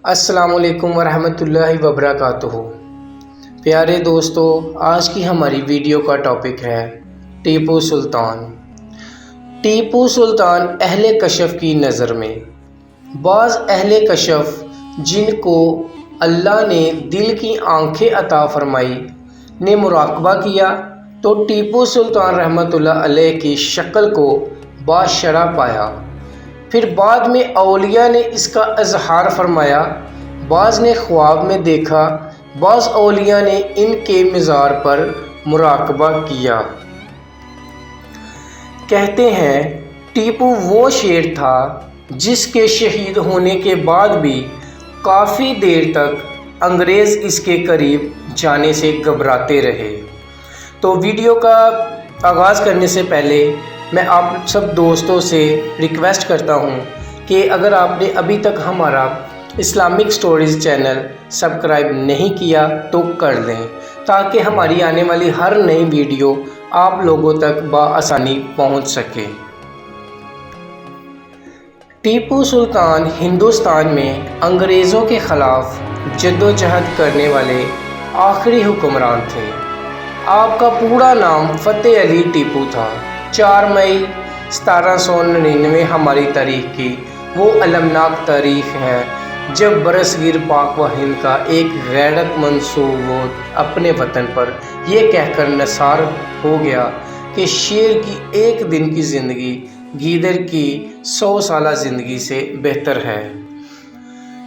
السلام علیکم ورحمۃ اللہ وبرکاتہ۔ پیارے دوستو، آج کی ہماری ویڈیو کا ٹاپک ہے ٹیپو سلطان۔ ٹیپو سلطان اہل کشف کی نظر میں بعض اہل کشف جن کو اللہ نے دل کی آنکھیں عطا فرمائی نے مراقبہ کیا تو ٹیپو سلطان رحمۃ اللہ علیہ کی شکل کو باشرح پایا۔ پھر بعد میں اولیاء نے اس کا اظہار فرمایا، بعض نے خواب میں دیکھا، بعض اولیاء نے ان کے مزار پر مراقبہ کیا۔ کہتے ہیں ٹیپو وہ شیر تھا جس کے شہید ہونے کے بعد بھی کافی دیر تک انگریز اس کے قریب جانے سے گھبراتے رہے۔ تو ویڈیو کا آغاز کرنے سے پہلے میں آپ سب دوستوں سے ریکویسٹ کرتا ہوں کہ اگر آپ نے ابھی تک ہمارا اسلامک سٹوریز چینل سبسکرائب نہیں کیا تو کر لیں تاکہ ہماری آنے والی ہر نئی ویڈیو آپ لوگوں تک بآسانی پہنچ سکے۔ ٹیپو سلطان ہندوستان میں انگریزوں کے خلاف جدوجہد کرنے والے آخری حکمران تھے۔ آپ کا پورا نام فتح علی ٹیپو تھا۔ 4 مئی 1799 ہماری تاریخ کی وہ المناک تاریخ ہے جب برصغیر پاک و ہند کا ایک غیرت مند صوبہ اپنے وطن پر یہ کہہ کر نثار ہو گیا کہ شیر کی ایک دن کی زندگی گیدڑ کی 100 سالہ زندگی سے بہتر ہے۔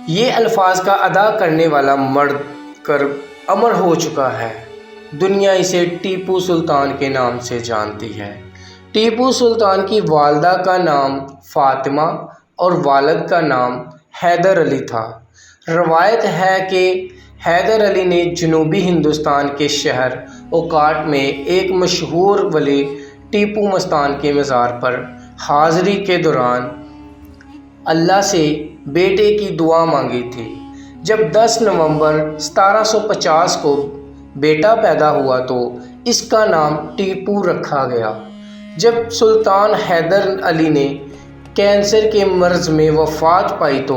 یہ الفاظ کا ادا کرنے والا مرد کر امر ہو چکا ہے۔ دنیا اسے ٹیپو سلطان کے نام سے جانتی ہے۔ ٹیپو سلطان کی والدہ کا نام فاطمہ اور والد کا نام حیدر علی تھا۔ روایت ہے کہ حیدر علی نے جنوبی ہندوستان کے شہر اوکاٹ میں ایک مشہور ولی ٹیپو مستان کے مزار پر حاضری کے دوران اللہ سے بیٹے کی دعا مانگی تھی۔ جب 10 نومبر 1750 کو بیٹا پیدا ہوا تو اس کا نام ٹیپو رکھا گیا۔ جب سلطان حیدر علی نے کینسر کے مرض میں وفات پائی تو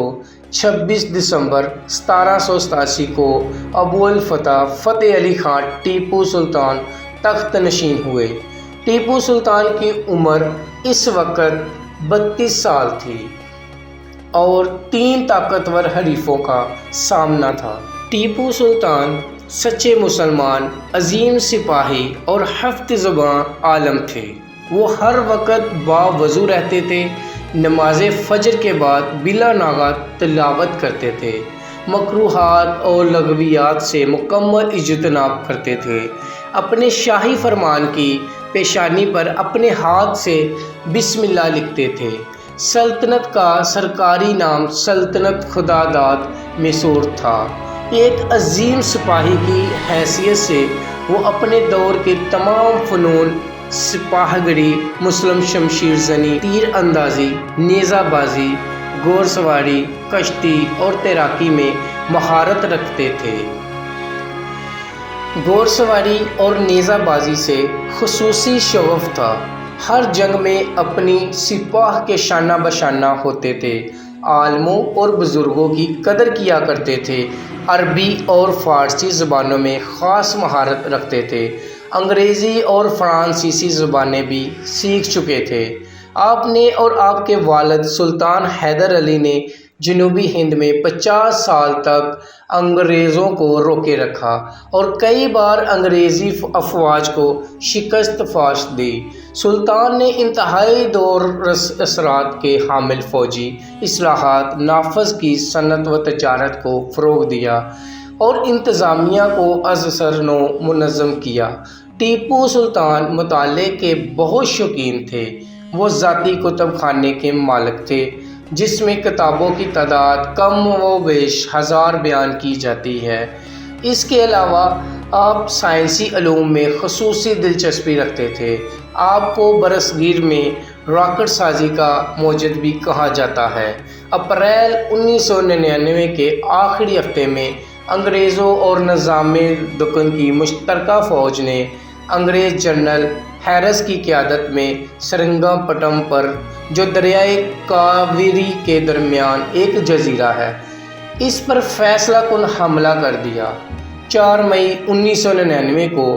26 دسمبر 1787 کو ابو الفتح فتح علی خان ٹیپو سلطان تخت نشین ہوئے۔ ٹیپو سلطان کی عمر اس وقت 32 سال تھی اور 3 طاقتور حریفوں کا سامنا تھا۔ ٹیپو سلطان سچے مسلمان، عظیم سپاہی اور حفظ زبان عالم تھے۔ وہ ہر وقت باوضو رہتے تھے، نماز فجر کے بعد بلا ناغہ تلاوت کرتے تھے، مکروہات اور لغویات سے مکمل اجتناب کرتے تھے۔ اپنے شاہی فرمان کی پیشانی پر اپنے ہاتھ سے بسم اللہ لکھتے تھے۔ سلطنت کا سرکاری نام سلطنت خدا داد میسور تھا۔ ایک عظیم سپاہی کی حیثیت سے وہ اپنے دور کے تمام فنون سپاہ گری، مسلم شمشیر زنی، تیر اندازی، نیزہ بازی، گھوڑ سواری، کشتی اور تیراکی میں مہارت رکھتے تھے۔ گھوڑ سواری اور نیزہ بازی سے خصوصی شغف تھا۔ ہر جنگ میں اپنی سپاہ کے شانہ بشانہ ہوتے تھے۔ عالموں اور بزرگوں کی قدر کیا کرتے تھے۔ عربی اور فارسی زبانوں میں خاص مہارت رکھتے تھے۔ انگریزی اور فرانسیسی زبانیں بھی سیکھ چکے تھے۔ آپ نے اور آپ کے والد سلطان حیدر علی نے جنوبی ہند میں 50 سال تک انگریزوں کو روکے رکھا اور کئی بار انگریزی افواج کو شکست فاش دی۔ سلطان نے انتہائی دور اثرات کے حامل فوجی اصلاحات نافذ کی، صنعت و تجارت کو فروغ دیا اور انتظامیہ کو از نو منظم کیا۔ ٹیپو سلطان مطالعے کے بہت شوقین تھے۔ وہ ذاتی کتب خانے کے مالک تھے جس میں کتابوں کی تعداد کم و بیش 1000 بیان کی جاتی ہے۔ اس کے علاوہ آپ سائنسی علوم میں خصوصی دلچسپی رکھتے تھے۔ آپ کو برصغیر میں راکٹ سازی کا موجد بھی کہا جاتا ہے۔ اپریل 1999 کے آخری ہفتے میں انگریزوں اور نظام دکن کی مشترکہ فوج نے انگریز جنرل ہیرس کی قیادت میں سرنگا پٹم پر، جو دریائے کاویری کے درمیان ایک جزیرہ ہے، اس پر فیصلہ کن حملہ کر دیا۔ 4 مئی 1999 کو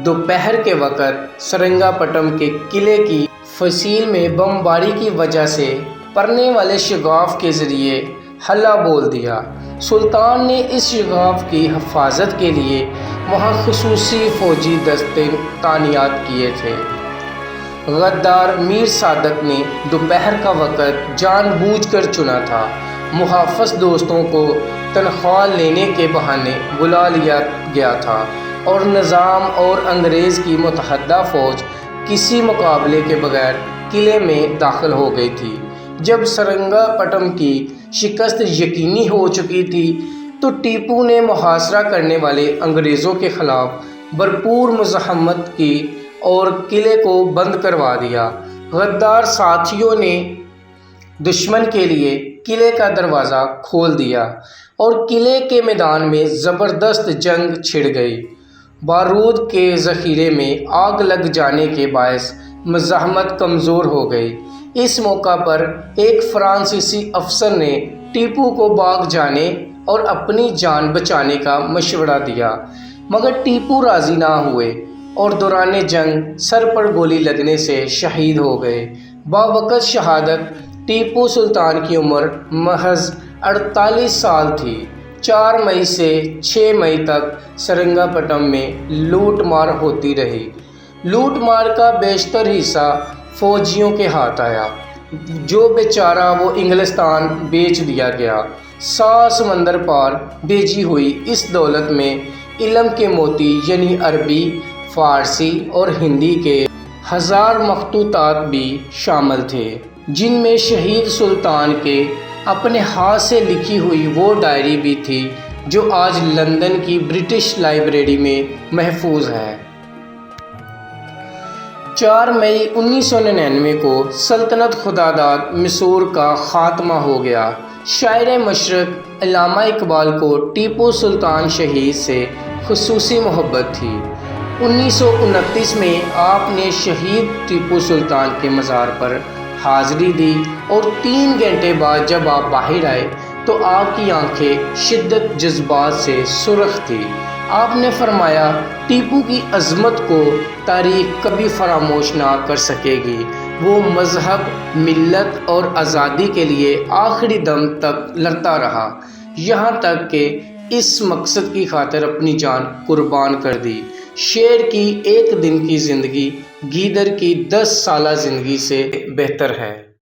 دوپہر کے وقت سرنگا پٹم کے قلعے کی فصیل میں بمباری کی وجہ سے پڑنے والے شگاف کے ذریعے حلہ بول دیا۔ سلطان نے اس شگاف کی حفاظت کے لیے وہاں خصوصی فوجی دستے تعینات کیے تھے۔ غدار میر صادق نے دوپہر کا وقت جان بوجھ کر چنا تھا۔ محافظ دوستوں کو تنخواہ لینے کے بہانے بلا لیا گیا تھا اور نظام اور انگریز کی متحدہ فوج کسی مقابلے کے بغیر قلعے میں داخل ہو گئی تھی۔ جب سرنگا پٹم کی شکست یقینی ہو چکی تھی تو ٹیپو نے محاصرہ کرنے والے انگریزوں کے خلاف بھرپور مزاحمت کی اور قلعے کو بند کروا دیا۔ غدار ساتھیوں نے دشمن کے لیے قلعے کا دروازہ کھول دیا اور قلعے کے میدان میں زبردست جنگ چھڑ گئی۔ بارود کے ذخیرے میں آگ لگ جانے کے باعث مزاحمت کمزور ہو گئی۔ اس موقع پر ایک فرانسیسی افسر نے ٹیپو کو بھاگ جانے اور اپنی جان بچانے کا مشورہ دیا، مگر ٹیپو راضی نہ ہوئے اور دوران جنگ سر پر گولی لگنے سے شہید ہو گئے۔ باوقت شہادت ٹیپو سلطان کی عمر محض 48 سال تھی۔ 4 مئی سے 6 مئی تک سرنگا پٹم میں لوٹ مار ہوتی رہی۔ لوٹ مار کا بیشتر حصہ فوجیوں کے ہاتھ آیا، جو بیچارہ وہ انگلستان بیچ دیا گیا۔ 7 سمندر پار بھیجی ہوئی اس دولت میں علم کے موتی یعنی عربی، فارسی اور ہندی کے 1000 مخطوطات بھی شامل تھے، جن میں شہید سلطان کے اپنے ہاتھ سے لکھی ہوئی وہ ڈائری بھی تھی جو آج لندن کی برٹش لائبریری میں محفوظ ہے۔ 4 مئی 1999 کو سلطنت خداداد مصور کا خاتمہ ہو گیا۔ شاعر مشرق علامہ اقبال کو ٹیپو سلطان شہید سے خصوصی محبت تھی۔ 1929 میں آپ نے شہید ٹیپو سلطان کے مزار پر حاضری دی اور 3 گھنٹے بعد جب آپ باہر آئے تو آپ کی آنکھیں شدت جذبات سے سرخ تھی۔ آپ نے فرمایا، ٹیپو کی عظمت کو تاریخ کبھی فراموش نہ کر سکے گی۔ وہ مذہب، ملت اور آزادی کے لیے آخری دم تک لڑتا رہا، یہاں تک کہ اس مقصد کی خاطر اپنی جان قربان کر دی۔ شیر کی 1 دن کی زندگی گیدڑ کی 10 سالہ زندگی سے بہتر ہے۔